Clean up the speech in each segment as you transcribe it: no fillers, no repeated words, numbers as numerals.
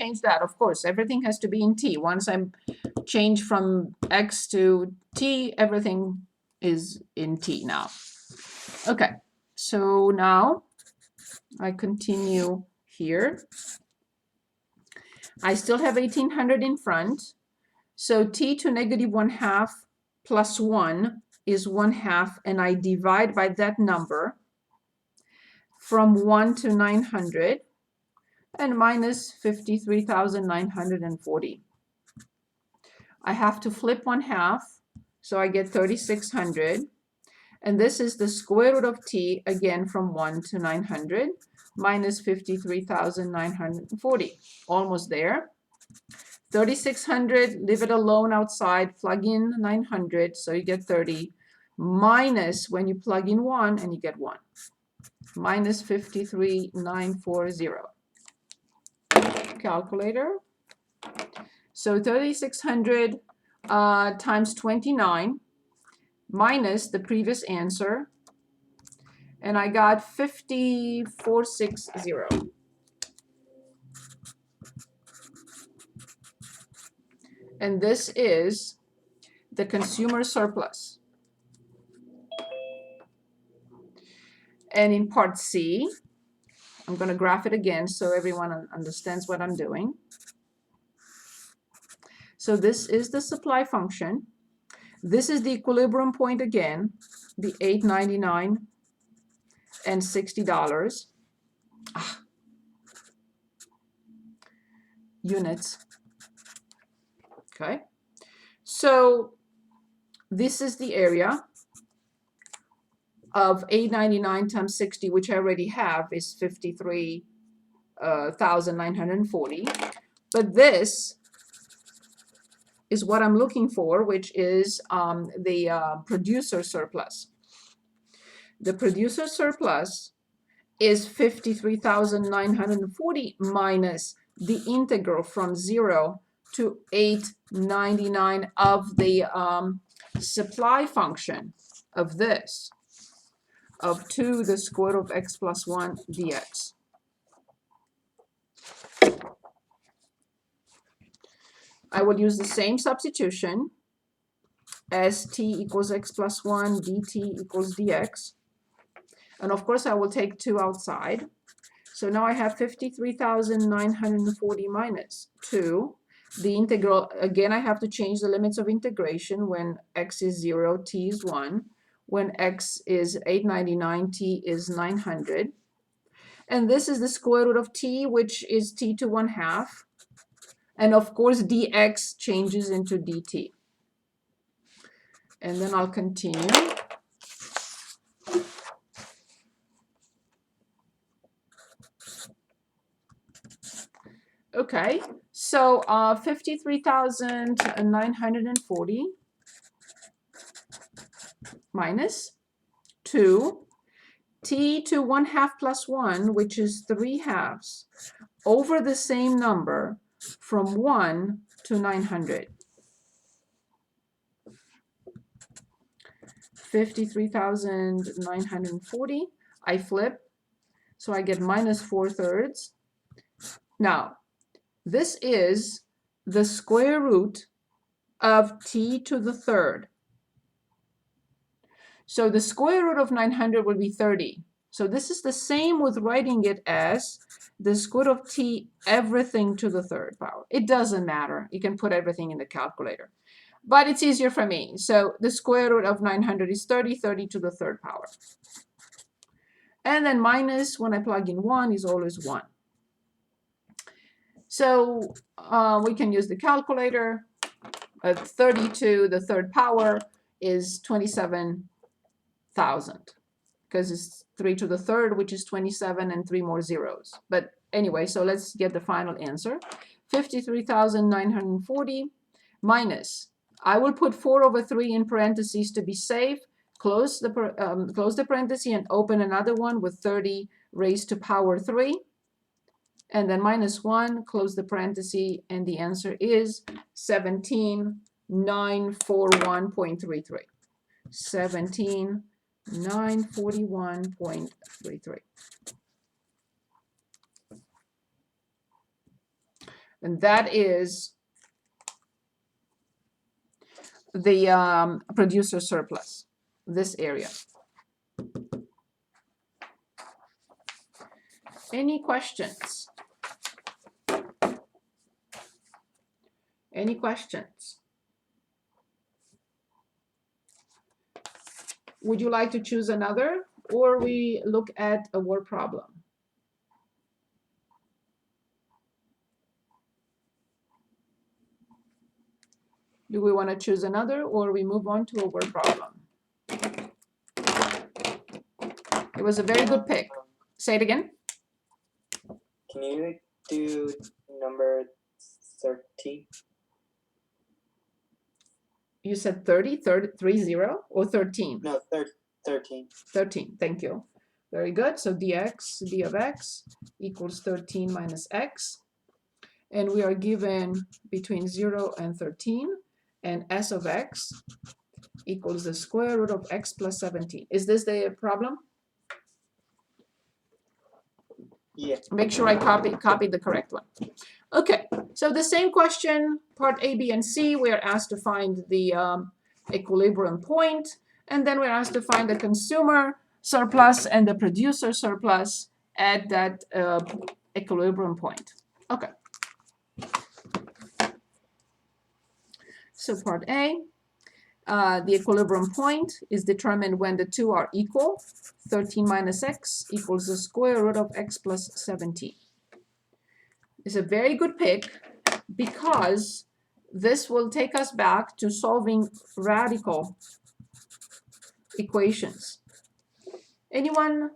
change that? Of course, everything has to be in t. Once I'm changed from x to t, everything is in t now. Okay, so now I continue here. I still have 1800 in front. So t to negative 1/2 plus 1 is 1/2, and I divide by that number from 1 to 900 and minus 53,940. I have to flip 1/2, so I get 3,600. And this is the square root of t, again, from 1 to 900, minus 53,940. Almost there. 3,600, leave it alone outside, plug in 900, so you get 30, minus when you plug in 1, and you get 1, minus 53,940. Calculator. So 3,600 times 29 minus the previous answer, and I got 5460. And this is the consumer surplus. And in part C, I'm going to graph it again so everyone understands what I'm doing. So this is the supply function. This is the equilibrium point again, the $8.99 and $60. Units. Okay. So this is the area of $8.99 times 60, which I already have, is 53,940. But this is what I'm looking for, which is the producer surplus. The producer surplus is 53,940 minus the integral from 0 to $8.99 of the supply function of this, of 2 the square root of x plus 1 dx. I will use the same substitution as t equals x plus 1, dt equals dx. And of course, I will take 2 outside. So now I have 53,940 minus 2. The integral, again, I have to change the limits of integration when x is 0, t is 1. When x is 899, t is 900. And this is the square root of t, which is t to 1/2. And of course, dx changes into dt. And then I'll continue. Okay, so 53,940 minus 2, t to 1/2 plus 1, which is 3/2, over the same number from 1 to 900. 53,940, I flip, so I get minus 4/3. Now, this is the square root of t to the third. So the square root of 900 would be 30. So this is the same with writing it as the square root of t everything to the third power. It doesn't matter. You can put everything in the calculator. But it's easier for me. So the square root of 900 is 30, 30 to the third power. And then minus, when I plug in 1, is always 1. So we can use the calculator. 30 to the third power is 27,000, because it's 3 to the third, which is 27, and 3 more zeros. But anyway, so let's get the final answer. 53,940 minus, I will put 4/3 in parentheses to be safe, close the parenthesis and open another one with 30 raised to power 3. And then minus 1, close the parenthesis, and the answer is 17,941.33. 17,941.33. And that is the producer surplus, this area. Any questions? Any questions? Would you like to choose another, or we look at a word problem? Do we want to choose another, or we move on to a word problem? It was a very good pick. Say it again. Can you do number 13? You said 30, 30 or 13? No, 13. 13, thank you. Very good. So dx, d of x equals 13 minus x. And we are given between 0 and 13. And s of x equals the square root of x plus 17. Is this the problem? Yeah. Make sure I copy the correct one. Okay, so the same question, part A, B, and C, we are asked to find the equilibrium point, and then we're asked to find the consumer surplus and the producer surplus at that equilibrium point. Okay. So part A, the equilibrium point is determined when the two are equal. 13 minus x equals the square root of x plus 17. It's a very good pick because this will take us back to solving radical equations. Anyone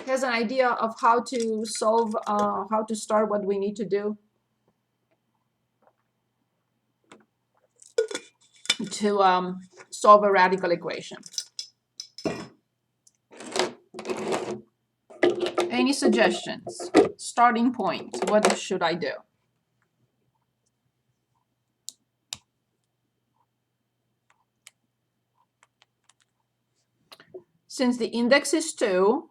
has an idea of how to solve, how to start, what we need to do to solve a radical equation? Any suggestions? Starting point, what should I do? Since the index is 2,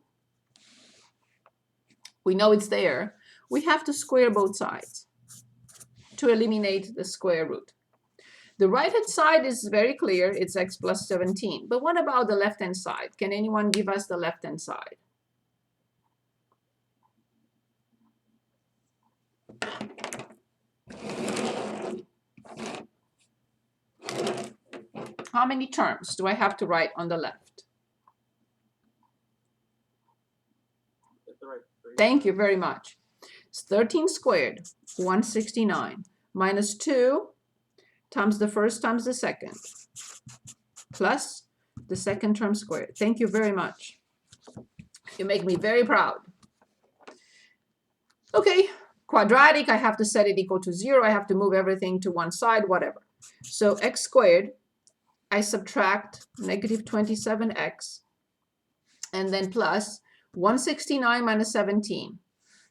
we know it's there, we have to square both sides to eliminate the square root. The right-hand side is very clear, it's x plus 17. But what about the left-hand side? Can anyone give us the left-hand side? How many terms do I have to write on the left? Thank you very much. It's 13 squared, 169, minus 2 times the first times the second, plus the second term squared. Thank you very much. You make me very proud. Okay, quadratic, I have to set it equal to 0. I have to move everything to one side, whatever. So x squared, I subtract negative 27x, and then plus 169 minus 17.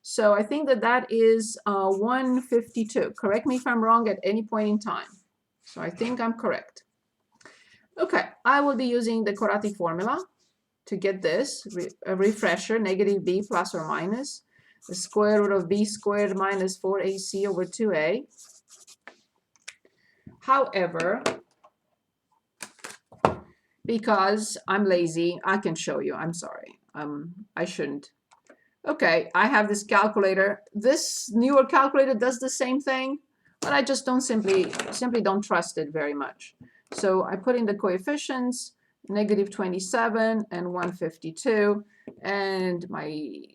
So I think that that is 152. Correct me if I'm wrong at any point in time. So I think I'm correct. Okay, I will be using the quadratic formula to get this, a refresher, negative b plus or minus the square root of b squared minus 4ac over 2a. However, because I'm lazy, I can show you. I'm sorry. I shouldn't. Okay, I have this calculator. This newer calculator does the same thing, but I just don't simply don't trust it very much. So I put in the coefficients, negative 27 and 152, and my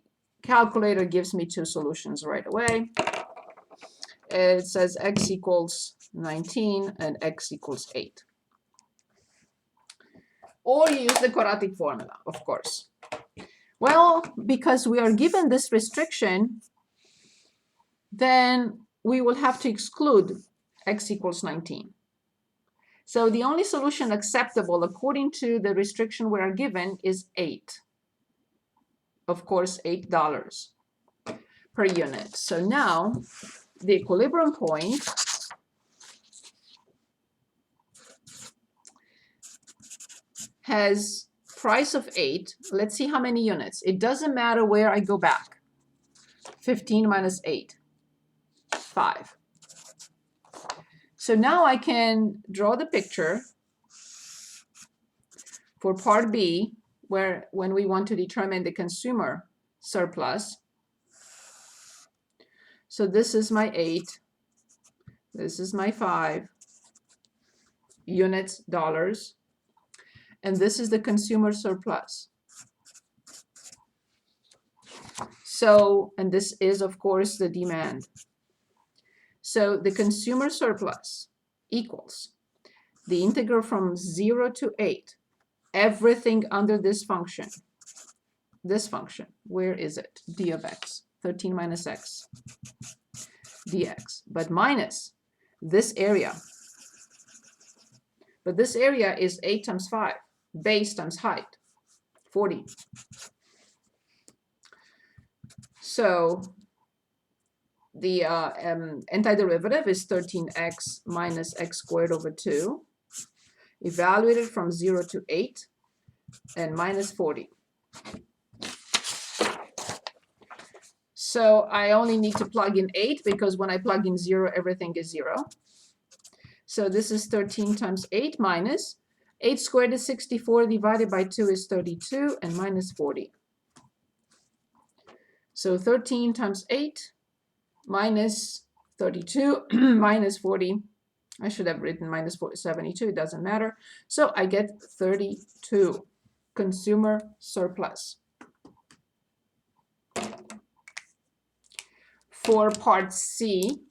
calculator gives me two solutions right away. It says x equals 19 and x equals 8. Or you use the quadratic formula, of course. Well, because we are given this restriction, then we will have to exclude x equals 19. So the only solution acceptable according to the restriction we are given is 8. Of course, $8 per unit. So now the equilibrium point has price of 8. Let's see how many units. It doesn't matter where I go back. 15 minus 8. 5. So now I can draw the picture for part B, where when we want to determine the consumer surplus. So this is my 8, this is my 5 units, dollars, and this is the consumer surplus. So, and this is of course the demand. So the consumer surplus equals the integral from 0 to 8, everything under this function, where is it? D of x, 13 minus x, dx, but minus this area. But this area is 8 times 5, base times height, 40. So the antiderivative is 13x minus x squared over 2, evaluated from 0 to 8, and minus 40. So I only need to plug in 8 because when I plug in 0, everything is 0. So this is 13 times 8 minus 8 squared is 64, divided by 2 is 32, and minus 40. So 13 times 8 minus 32 minus 40. I should have written minus 72, it doesn't matter. So I get 32 consumer surplus. For part C,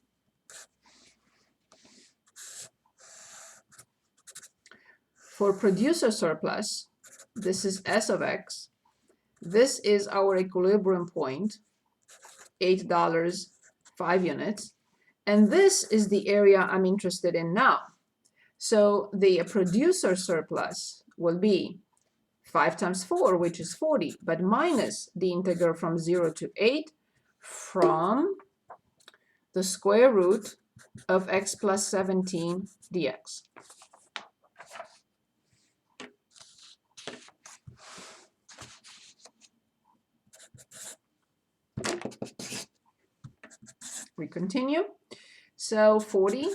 for producer surplus, this is S of x. This is our equilibrium point, $8, 5 units. And this is the area I'm interested in now. So the producer surplus will be 5 times 4, which is 40, but minus the integral from 0 to 8 from the square root of x plus 17 dx. We continue. So 40,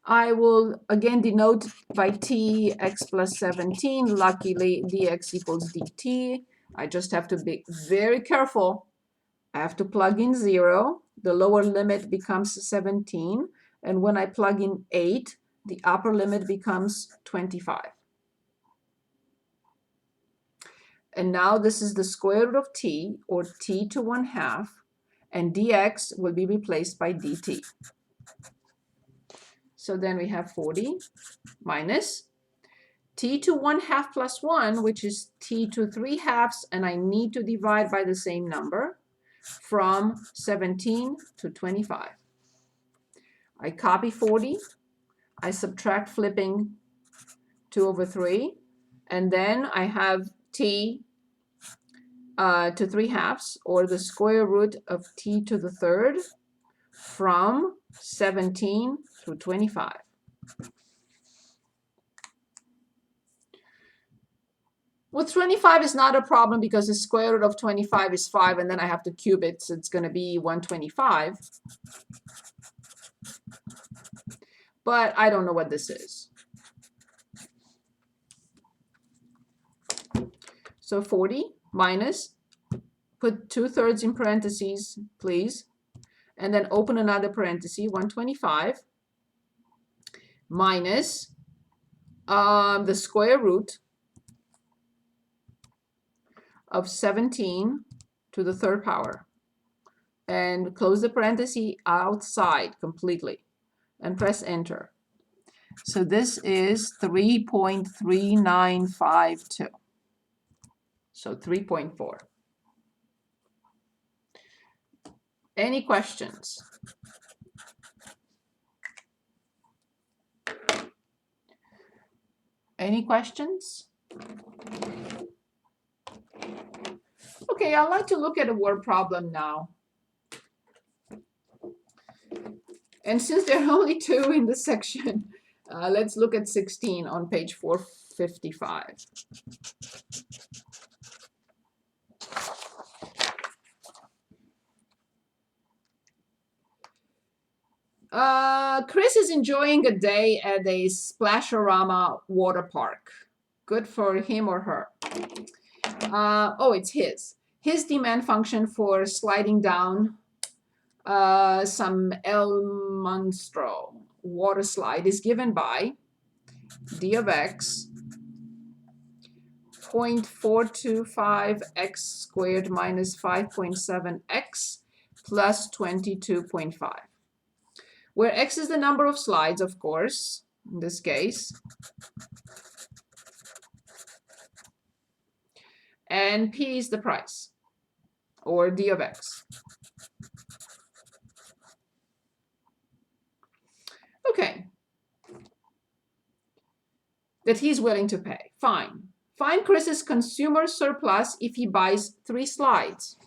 I will again denote by t x plus 17. Luckily, dx equals dt. I just have to be very careful. I have to plug in 0. The lower limit becomes 17. And when I plug in 8, the upper limit becomes 25. And now this is the square root of t, or t to 1/2, and dx will be replaced by dt. So then we have 40 minus t to 1/2 plus 1, which is t to 3/2, and I need to divide by the same number, from 17 to 25. I copy 40, I subtract flipping 2 over 3, and then I have t to 3/2, or the square root of t to the 3rd, from 17 through 25. With 25 is not a problem because the square root of 25 is 5, and then I have to cube it, so it's going to be 125. But I don't know what this is. So 40 minus, put 2/3 in parentheses, please, and then open another parenthesis, 125, minus the square root of 17 to the 3rd power, and close the parenthesis outside completely, and press enter. So this is 3.3952. So 3.4. Any questions? Any questions? Okay, I'd like to look at a word problem now. And since there are only 2 in this section, let's look at 16 on page 455. Chris is enjoying a day at a Splasharama water park. Good for him or her. Oh, it's his. His demand function for sliding down some El Monstro water slide is given by d of x 0.425 x squared minus 5.7 x plus 22.5, where x is the number of slides, of course, in this case, and p is the price, or d of x. Okay. That he's willing to pay. Fine. Find Chris's consumer surplus if he buys 3 slides.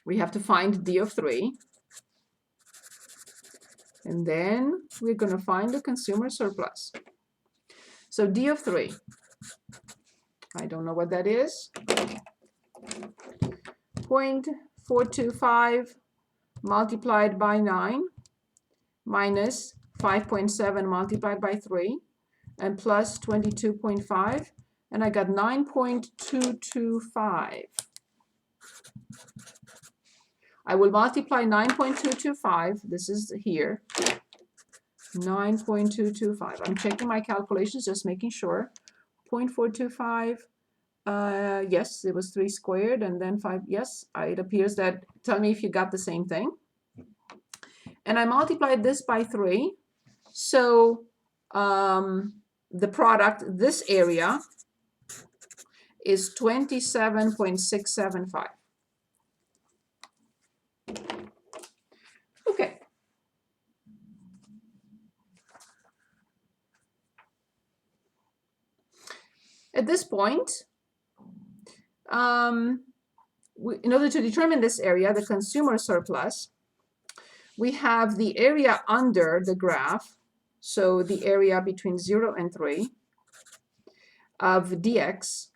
We have to find d of 3. And then we're going to find the consumer surplus. So d of 3. I don't know what that is. 0.425 multiplied by 9 minus 5.7 multiplied by 3 and plus 22.5, and I got 9.225. I will multiply 9.225, this is here, 9.225. I'm checking my calculations, just making sure. 0.425, yes, it was 3 squared, and then 5, yes, it appears that, tell me if you got the same thing. And I multiplied this by 3, so the product, this area, is 27.675. Okay. At this point, in order to determine this area, the consumer surplus, we have the area under the graph, so the area between 0 and 3 of dx,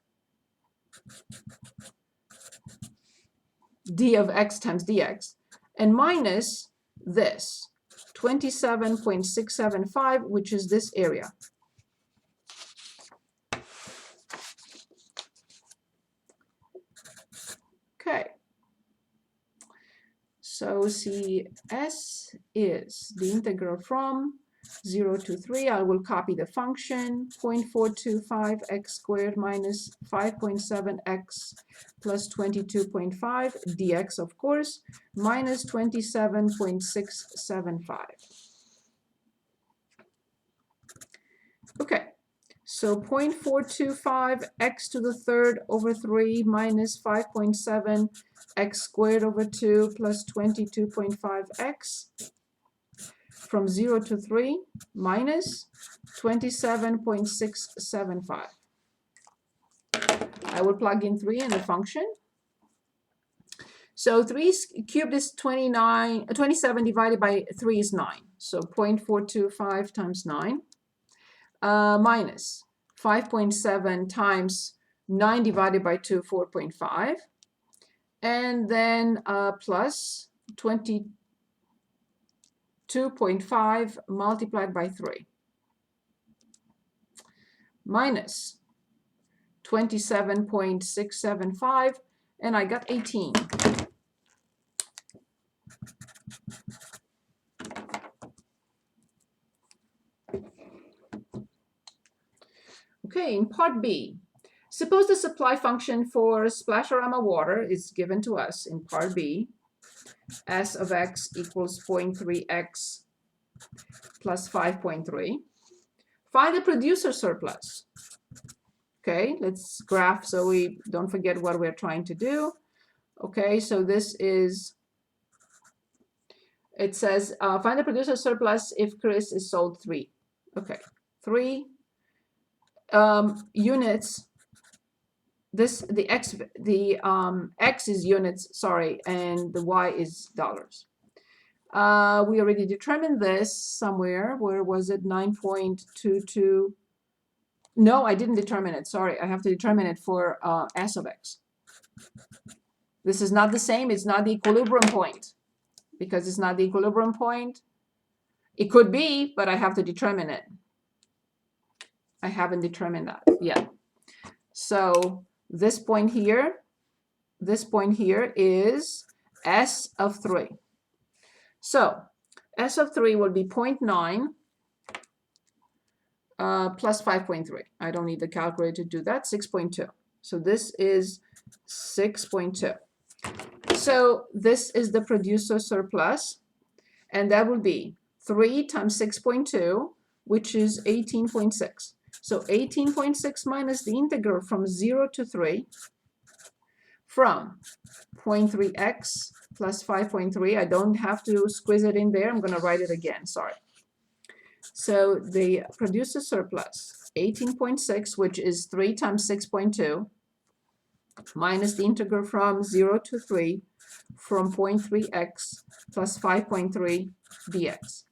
d of x times dx, and minus this, 27.675, which is this area. Okay. So CS is the integral from 0 to 3. I will copy the function, 0.425 x squared minus 5.7 x plus 22.5 dx, of course, minus 27.675. Okay, so 0.425 x to the third over 3 minus 5.7 x squared over 2 plus 22.5 x from 0 to 3 minus 27.675. I will plug in 3 in the function. So 3 cubed is 27 divided by 3 is 9. So 0.425 times 9 minus 5.7 times 9 divided by 2, 4.5. And then plus 22.5 multiplied by 3 minus 27.675, and I got 18. Okay, in part B, suppose the supply function for Splasharama water is given to us in part B. S of x equals 0.3x plus 5.3. Find the producer surplus. Okay, let's graph so we don't forget what we're trying to do. Okay, so this is, it says, find the producer surplus if Chris is sold 3. Okay, 3 units. The x is units, sorry, and the y is dollars. We already determined this somewhere. Where was it? 9.22. No, I didn't determine it. Sorry, I have to determine it for S of x. This is not the same. It's not the equilibrium point. Because it's not the equilibrium point. It could be, but I have to determine it. I haven't determined that yet. So this point here is S of 3. So S of 3 will be 0.9 plus 5.3. I don't need the calculator to do that, 6.2. So this is 6.2. So this is the producer surplus, and that will be 3 times 6.2, which is 18.6. So 18.6 minus the integral from 0 to 3 from 0.3x plus 5.3. I don't have to squeeze it in there. I'm going to write it again. Sorry. So the producer surplus, 18.6, which is 3 times 6.2, minus the integral from 0 to 3 from 0.3x plus 5.3 dx.